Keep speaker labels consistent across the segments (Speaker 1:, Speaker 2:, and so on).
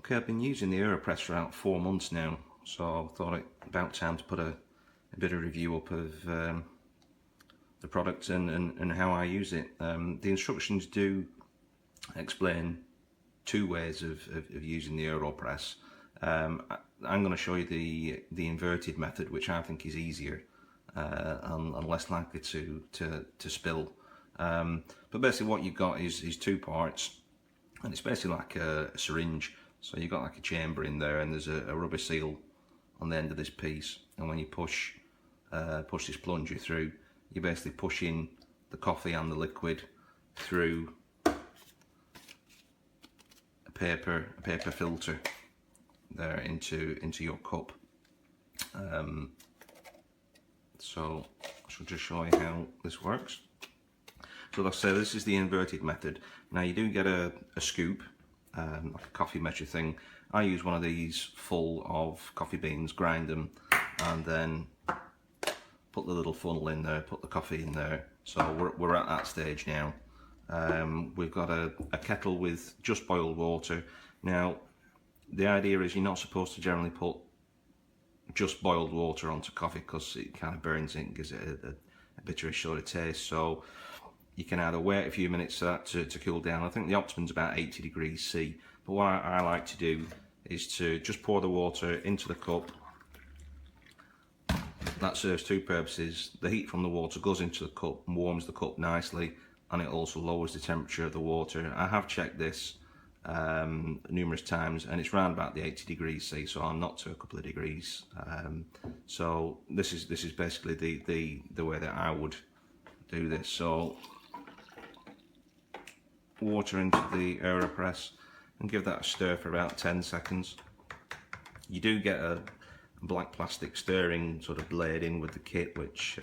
Speaker 1: Okay, I've been using the AeroPress for about 4 months now, so I thought it about time to put a bit of review up of the product and how I use it. The instructions do explain 2 ways of using the AeroPress. I'm going to show you the inverted method, which I think is easier and less likely to spill. But basically what you've got is 2 parts, and it's basically like a syringe. So you've got like a chamber in there, and there's a rubber seal on the end of this piece, and when you push this plunger through, you basically push in the coffee and the liquid through a paper filter there into your cup. So I shall just show you how this works. So like I say, this is the inverted method. Now you do get a scoop, like a coffee measure thing. I use one of these full of coffee beans, grind them, and then put the little funnel in there, put the coffee in there. So we're at that stage now. We've got a kettle with just boiled water. Now the idea is you're not supposed to generally put just boiled water onto coffee, because it kind of burns it and gives it a bitterish sort of taste. So you can either wait a few minutes for that to cool down. I think the optimum's about 80 degrees C. But what I like to do is to just pour the water into the cup. That serves 2 purposes. The heat from the water goes into the cup and warms the cup nicely, and it also lowers the temperature of the water. I have checked this numerous times, and it's around about the 80 degrees C, so I'm not to a couple of degrees. So this is basically the way that I would do this. So water into the AeroPress and give that a stir for about 10 seconds. You do get a black plastic stirring sort of blade in with the kit, which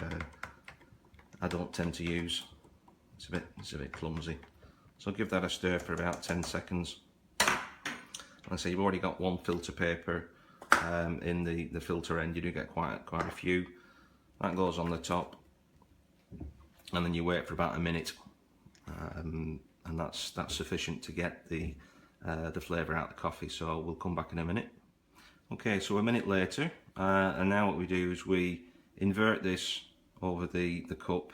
Speaker 1: I don't tend to use. It's a bit clumsy. So give that a stir for about 10 seconds. Like I say, you've already got 1 filter paper in the filter end. You do get quite a few. That goes on the top, and then you wait for about a minute, and that's sufficient to get the flavour out of the coffee. So we'll come back in a minute. Okay, so a minute later, and now what we do is we invert this over the cup.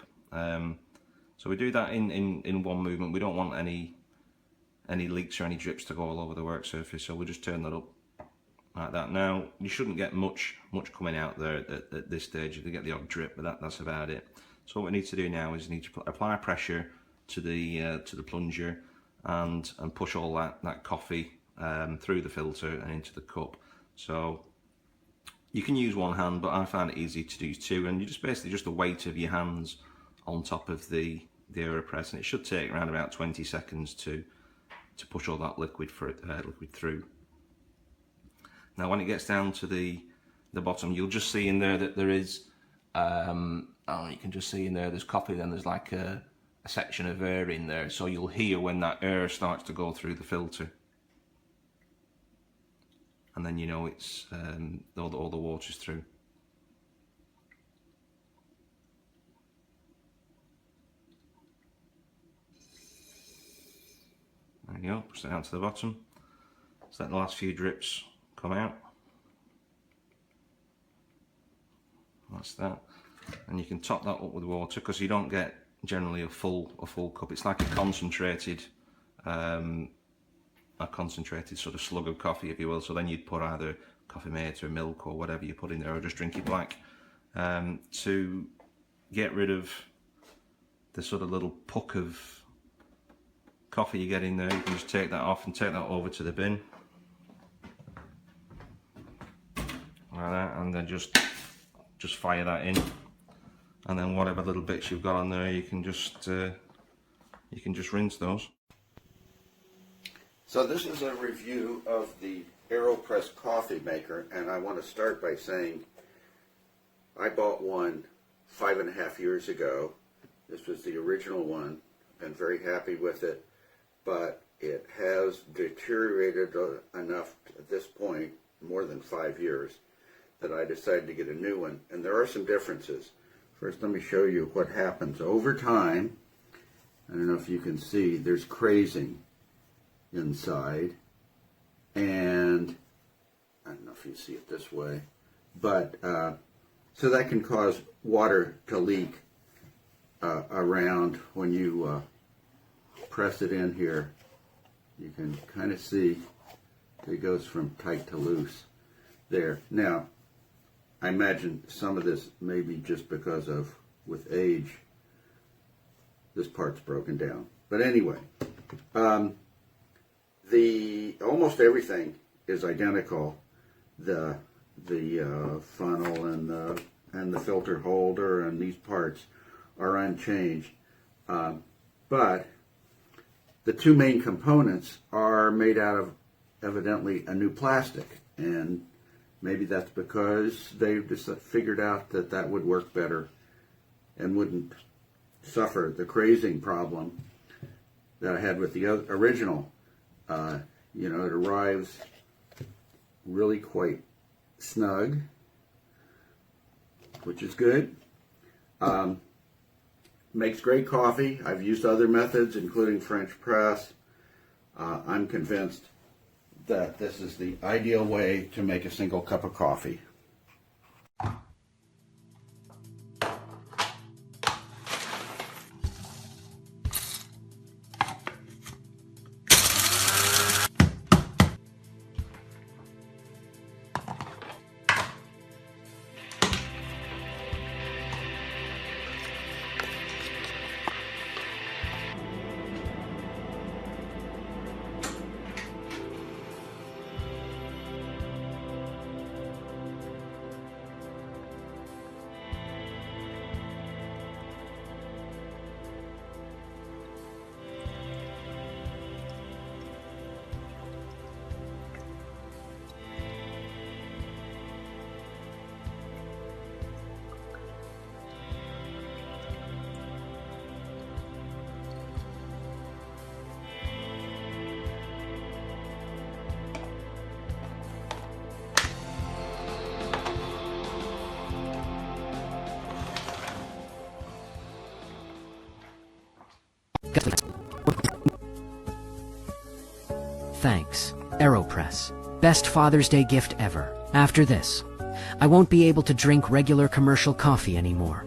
Speaker 1: So we do that in one movement. We don't want any leaks or any drips to go all over the work surface, so we'll just turn that up like that. Now you shouldn't get much coming out there at this stage. You can get the odd drip, but that's about it. So what we need to do now is we need to apply pressure to the plunger and push all that coffee through the filter and into the cup. So you can use 1 hand, but I find it easy to do 2, and you just basically just the weight of your hands on top of the AeroPress, and it should take around about 20 seconds to push all that liquid through. Now when it gets down to the bottom, you'll just see in there that there is you can just see in there there's coffee, then there's like a section of air in there, so you'll hear when that air starts to go through the filter, and then you know it's all the water's through. There you go, push that down to the bottom. So let the last few drips come out. That's that. And you can top that up with water, because you don't get generally a full cup. It's like a concentrated sort of slug of coffee, if you will. So then you'd put either coffee mate or milk or whatever you put in there, or just drink it black. To get rid of the sort of little puck of coffee you get in there, you can just take that off and take that over to the bin like that, and then just fire that in, and then whatever little bits you've got on there, you can just rinse those.
Speaker 2: So this is a review of the AeroPress coffee maker, and I want to start by saying I bought one 5.5 years ago. This was the original one. Been very happy with it, but it has deteriorated enough at this point, more than 5 years, that I decided to get a new one. And there are some differences. First, let me show you what happens over time. I don't know if you can see, there's crazing inside, and if you see it this way, but so that can cause water to leak around when you press it in here. You can kind of see it goes from tight to loose there. Now, I imagine some of this may be just because of, with age, this part's broken down. But anyway, almost everything is identical. The funnel and the filter holder and these parts are unchanged, but the two main components are made out of evidently a new plastic, and maybe that's because they've just figured out that that would work better and wouldn't suffer the crazing problem that I had with the original. You know, it arrives really quite snug, which is good. Makes great coffee. I've used other methods, including French press. I'm convinced that this is the ideal way to make a single cup of coffee.
Speaker 3: Thanks, AeroPress. Best Father's Day gift ever. After this, I won't be able to drink regular commercial coffee anymore.